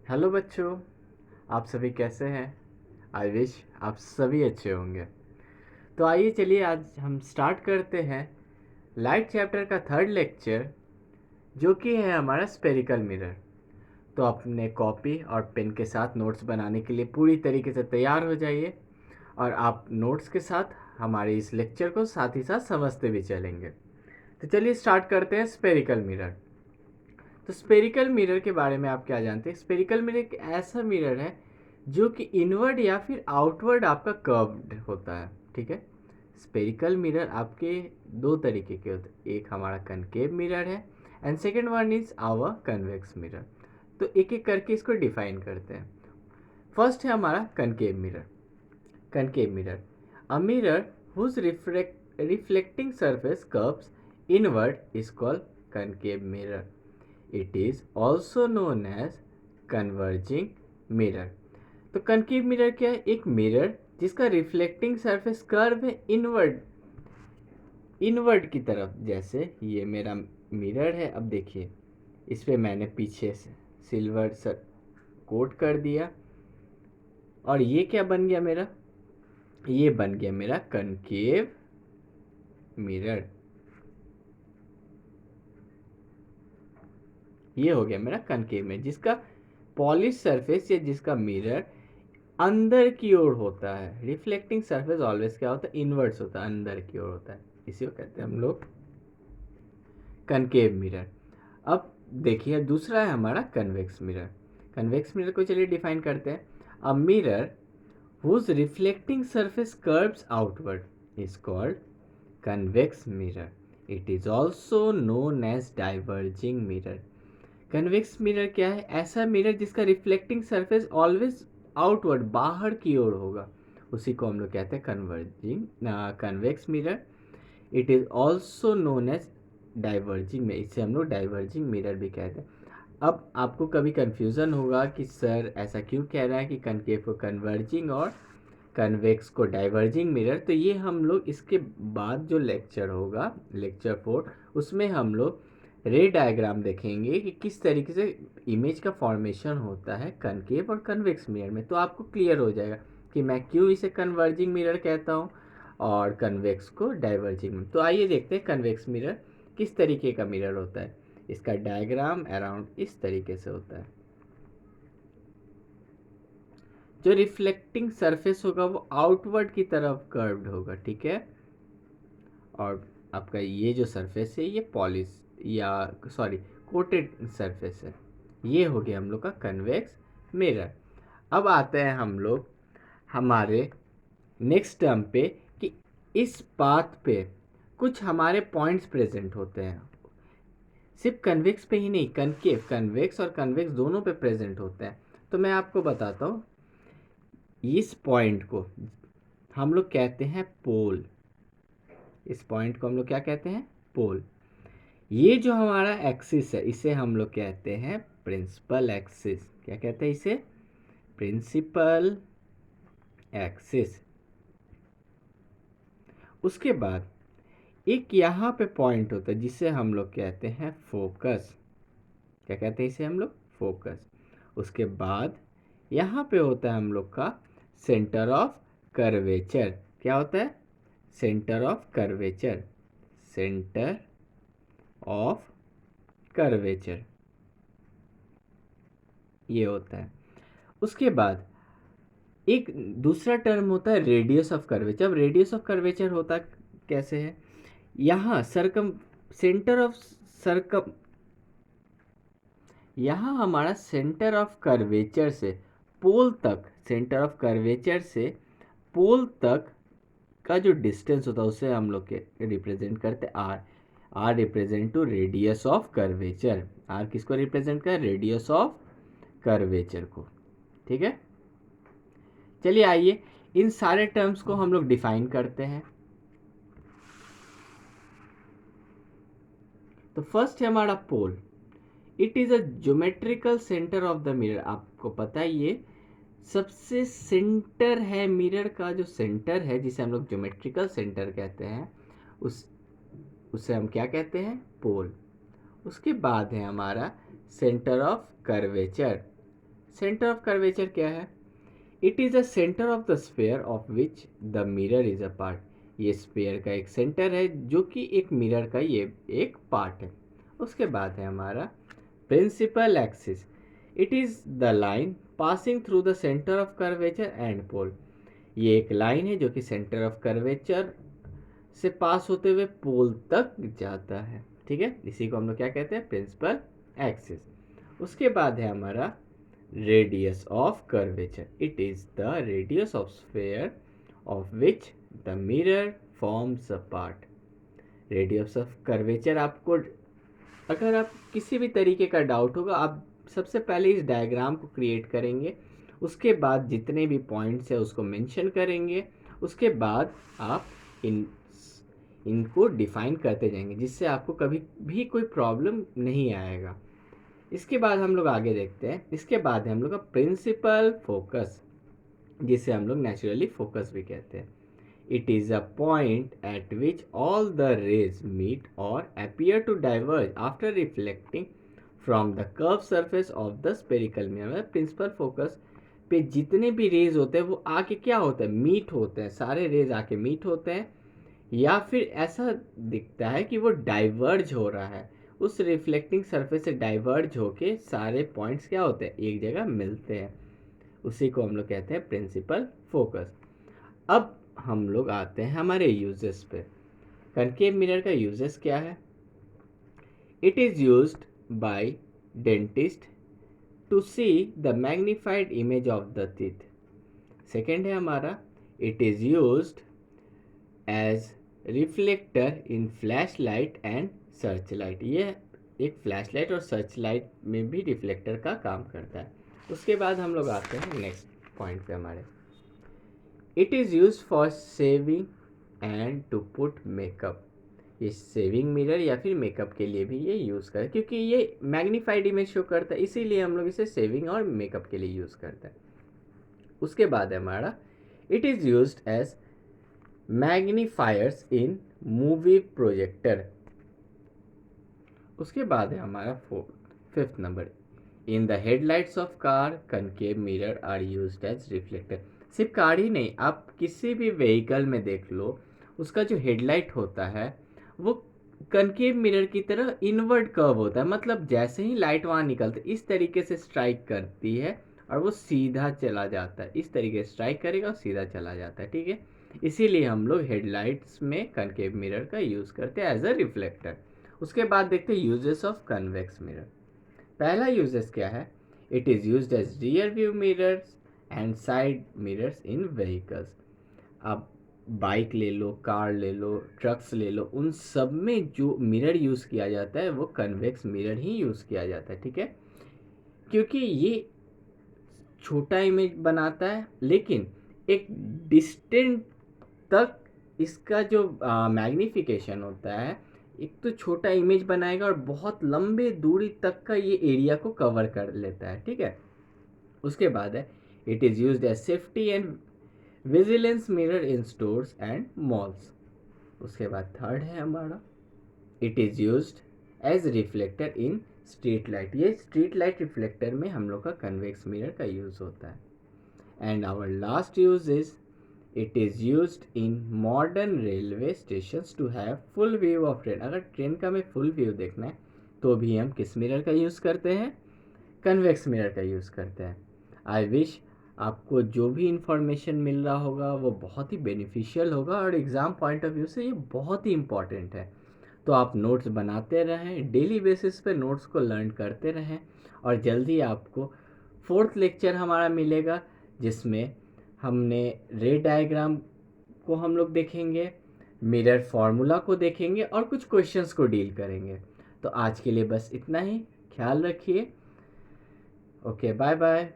Hello बच्चों, आप सभी कैसे हैं? आई विश आप सभी अच्छे होंगे। तो आइए चलिए आज हम स्टार्ट करते हैं लाइट चैप्टर का थर्ड लेक्चर, जो कि है हमारा स्पेरिकल मिरर। तो अपने कॉपी और पेन के साथ नोट्स बनाने के लिए पूरी तरीके से तैयार हो जाइए, और आप नोट्स के साथ हमारे इस लेक्चर को साथ ही साथ समझते भी चलेंगे। तो चलिए स्टार्ट करते हैं स्पेरिकल मिरर। तो स्पेरिकल मिरर के बारे में आप क्या जानते हैं? स्पेरिकल मिरर एक ऐसा मिरर है जो कि इनवर्ड या फिर आउटवर्ड आपका कर्व्ड होता है। ठीक है, स्पेरिकल मिरर आपके दो तरीके के होते हैं, एक हमारा कनकेव मिरर है and second one is our convex mirror. तो एक एक करके इसको डिफाइन करते हैं। फर्स्ट है हमारा concave mirror. Concave mirror, a mirror whose reflecting surface curves inward is called concave mirror. It is also known as converging mirror. तो कनकेव मिरर क्या है? एक मिरर जिसका रिफ्लेक्टिंग सरफेस कर्व है इनवर्ड, इनवर्ड की तरफ। जैसे ये मेरा मिरर है, अब देखिए इस पे मैंने पीछे से सिल्वर सर कोट कर दिया, और ये क्या बन गया मेरा? ये बन गया मेरा कनकेव मिरर। ये हो गया मेरा कनकेव में, जिसका पॉलिश सरफेस या जिसका मिरर अंदर की ओर होता है। रिफ्लेक्टिंग सरफेस ऑलवेज क्या होता है? इनवर्ड्स होता है, अंदर की ओर होता है। इसी को कहते हैं हम लोग कनकेव मिरर। अब देखिए दूसरा है हमारा कन्वेक्स मिरर। कन्वेक्स मिरर को चलिए डिफाइन करते हैं। A mirror whose reflecting surface curves outward is called convex mirror. It is also known as diverging mirror. Convex mirror क्या है? ऐसा मिरर जिसका रिफ्लेक्टिंग सरफेस ऑलवेज आउटवर्ड, बाहर की ओर होगा, उसी को हम लोग कहते हैं converging convex mirror. It is also known as diverging में, इसे हम लोग डाइवर्जिंग मिरर भी कहते हैं। अब आपको कभी कंफ्यूजन होगा कि सर ऐसा क्यों कह रहा है कि कनकेव को कन्वर्जिंग और कन्वेक्स को डाइवर्जिंग मिरर। तो ये हम लोग इसके बाद जो लेक्चर होगा, लेक्चर 4, उसमें हम लोग रे डायग्राम देखेंगे कि किस तरीके से इमेज का फॉर्मेशन होता है कनकेव और कन्वेक्स मिरर में। तो आपको क्लियर हो जाएगा कि मैं क्यों इसे कन्वर्जिंग मिरर कहता हूँ और कन्वेक्स को डाइवर्जिंग मिरर। तो आइए देखते हैं कन्वेक्स मिरर किस तरीके का मिरर होता है। इसका डायग्राम अराउंड इस तरीके से होता है। जो रिफ्लेक्टिंग सरफेस होगा वो आउटवर्ड की तरफ कर्व्ड होगा, ठीक है। और आपका ये जो सरफेस है ये पॉलिश या सॉरी कोटेड सरफेस है। ये हो गया हम लोग का कन्वेक्स मिरर। अब आते हैं हम लोग हमारे नेक्स्ट टर्म पे कि इस पाथ पे कुछ हमारे पॉइंट्स प्रेजेंट होते हैं। सिर्फ कन्वेक्स पे ही नहीं, कनकेव, कन्वेक्स और कन्वेक्स दोनों पे प्रेजेंट होते हैं। तो मैं आपको बताता हूँ, इस पॉइंट को हम लोग कहते हैं पोल। इस पॉइंट को हम लोग क्या कहते हैं? पोल। ये जो हमारा एक्सिस है इसे हम लोग कहते हैं प्रिंसिपल एक्सिस। क्या कहते हैं इसे? Principal axis. उसके बाद एक यहाँ पे पॉइंट होता है जिसे हम लोग कहते हैं फोकस। क्या कहते हैं इसे हम लोग? फोकस। उसके बाद यहाँ पे होता है हम लोग का सेंटर ऑफ कर्वेचर। क्या होता है? Centre of curvature. Centre of curvature ये होता है। उसके बाद एक दूसरा टर्म होता है रेडियस ऑफ कर्वेचर। अब रेडियस ऑफ कर्वेचर होता कैसे है? यहाँ सरकम सेंटर ऑफ सरकम यहाँ हमारा सेंटर ऑफ कर्वेचर से पोल तक, सेंटर ऑफ कर्वेचर से पोल तक का जो डिस्टेंस होता है उसे हम लोग के रिप्रेजेंट करते हैं R. R represent to radius of curvature. R किसको रिप्रेजेंट कर? रेडियस ऑफ कर्वेचर को। ठीक है, चलिए आइए इन सारे टर्म्स को हम लोग डिफाइन करते हैं। तो फर्स्ट है हमारा pole. It is a geometrical centre of the mirror. आपको पता है ये सबसे सेंटर है मिरर का, जो सेंटर है जिसे हम लोग ज्योमेट्रिकल सेंटर कहते हैं, उस उसे हम क्या कहते हैं? पोल। उसके बाद है हमारा centre of curvature. Centre of curvature क्या है? It is the centre of the sphere of which the mirror is a part. ये स्फीयर का एक सेंटर है जो कि एक मिरर का ये एक पार्ट है। उसके बाद है हमारा principal axis. It is the line passing through the centre of curvature and pole. ये एक लाइन है जो कि सेंटर ऑफ कर्वेचर से पास होते हुए पोल तक जाता है। ठीक है, इसी को हम लोग क्या कहते हैं? Principal axis. उसके बाद है हमारा radius of curvature. It is the radius of sphere of which the mirror forms a part. Radius of curvature आपको, अगर आप किसी भी तरीके का डाउट होगा, आप सबसे पहले इस डायग्राम को क्रिएट करेंगे, उसके बाद जितने भी पॉइंट्स है उसको मेंशन करेंगे, उसके बाद आप इनको डिफाइन करते जाएंगे, जिससे आपको कभी भी कोई प्रॉब्लम नहीं आएगा। इसके बाद हम लोग आगे देखते हैं। इसके बाद है हम लोग का प्रिंसिपल फोकस, जिसे हम लोग नेचुरली फोकस भी कहते हैं। It is a point at which all the rays meet or appear to diverge after reflecting from the curve surface of the spherical mirror. Principal focus पे जितने भी रेज होते हैं वो आके क्या होता है? मीट होते हैं। सारे रेज आके मीट होते हैं, या फिर ऐसा दिखता है कि वो डाइवर्ज हो रहा है, उस रिफ्लेक्टिंग सरफेस से डाइवर्ज होके सारे पॉइंट्स क्या होते हैं? एक जगह मिलते हैं। उसी को हम लोग कहते हैं प्रिंसिपल फोकस। अब हम लोग आते हैं हमारे यूजेस पे। कनकेव मिरर का यूजेस क्या है? It is used by dentist to see the magnified image of the teeth. Second है हमारा, it is used as reflector in flash light and search light. ये एक फ्लैश लाइट और search light में भी रिफ्लेक्टर का काम करता है। उसके बाद हम लोग आते हैं नेक्स्ट पॉइंट पे हमारे। It is use for shaving and to put makeup. ये सेविंग मिरर या फिर मेकअप के लिए भी ये यूज़ करते हैं, क्योंकि ये मैग्नीफाइड इमेज शो करता है, इसीलिए हम लोग इसे सेविंग और मेकअप के लिए यूज़ करते हैं। उसके बाद है हमारा, it is use as magnifiers in movie projector. उसके बाद है हमारा fifth number, in the headlights of car concave mirror are used as reflector. सिर्फ कार ही नहीं, आप किसी भी व्हीकल में देख लो, उसका जो हेडलाइट होता है वो कनकेव मिरर की तरह इनवर्ड कर्व होता है। मतलब जैसे ही लाइट वहाँ निकलती है इस तरीके से स्ट्राइक करती है और वो सीधा चला जाता है। इस तरीके से स्ट्राइक करेगा और सीधा चला जाता है। ठीक है, इसीलिए हम लोग हेडलाइट्स में कनकेव मिरर का यूज़ करते हैं एज अ रिफ्लेक्टर। उसके बाद देखते हैं यूजेस ऑफ कन्वेक्स मिरर। पहला यूजेस क्या है? It is used as rear view mirrors and side mirrors in vehicles. अब बाइक ले लो, कार ले लो, ट्रक्स ले लो, उन सब में जो मिरर यूज़ किया जाता है वो कन्वेक्स मिरर ही यूज़ किया जाता है। ठीक है, क्योंकि ये छोटा इमेज बनाता है, लेकिन एक डिस्टेंट तक इसका जो मैग्नीफिकेशन होता है, एक तो छोटा इमेज बनाएगा और बहुत लंबे दूरी तक का ये एरिया को कवर कर लेता है। ठीक है, उसके बाद है, it is used as safety and vigilance mirror in stores and malls. उसके बाद थर्ड है हमारा, it is used as reflector in street light. ये स्ट्रीट लाइट रिफ्लेक्टर में हम लोग का कन्वेक्स मिरर का यूज़ होता है। And our last use is, it is used in modern railway stations to have full view of train. अगर train का हमें फुल व्यू देखना है तो भी हम किस मिरर का यूज़ करते हैं? कन्वेक्स मिरर का यूज़ करते हैं। आई विश आपको जो भी इंफॉर्मेशन मिल रहा होगा वो बहुत ही बेनिफिशियल होगा और एग्ज़ाम पॉइंट ऑफ व्यू से ये बहुत ही इम्पॉर्टेंट है। तो आप नोट्स बनाते रहें, डेली बेसिस पे नोट्स को लर्न करते रहें, और जल्दी आपको फोर्थ लेक्चर हमारा मिलेगा, जिसमें हमने रे डायग्राम को हम लोग देखेंगे, मिरर फार्मूला को देखेंगे और कुछ क्वेश्चंस को डील करेंगे। तो आज के लिए बस इतना ही। ख्याल रखिए। Okay, bye bye.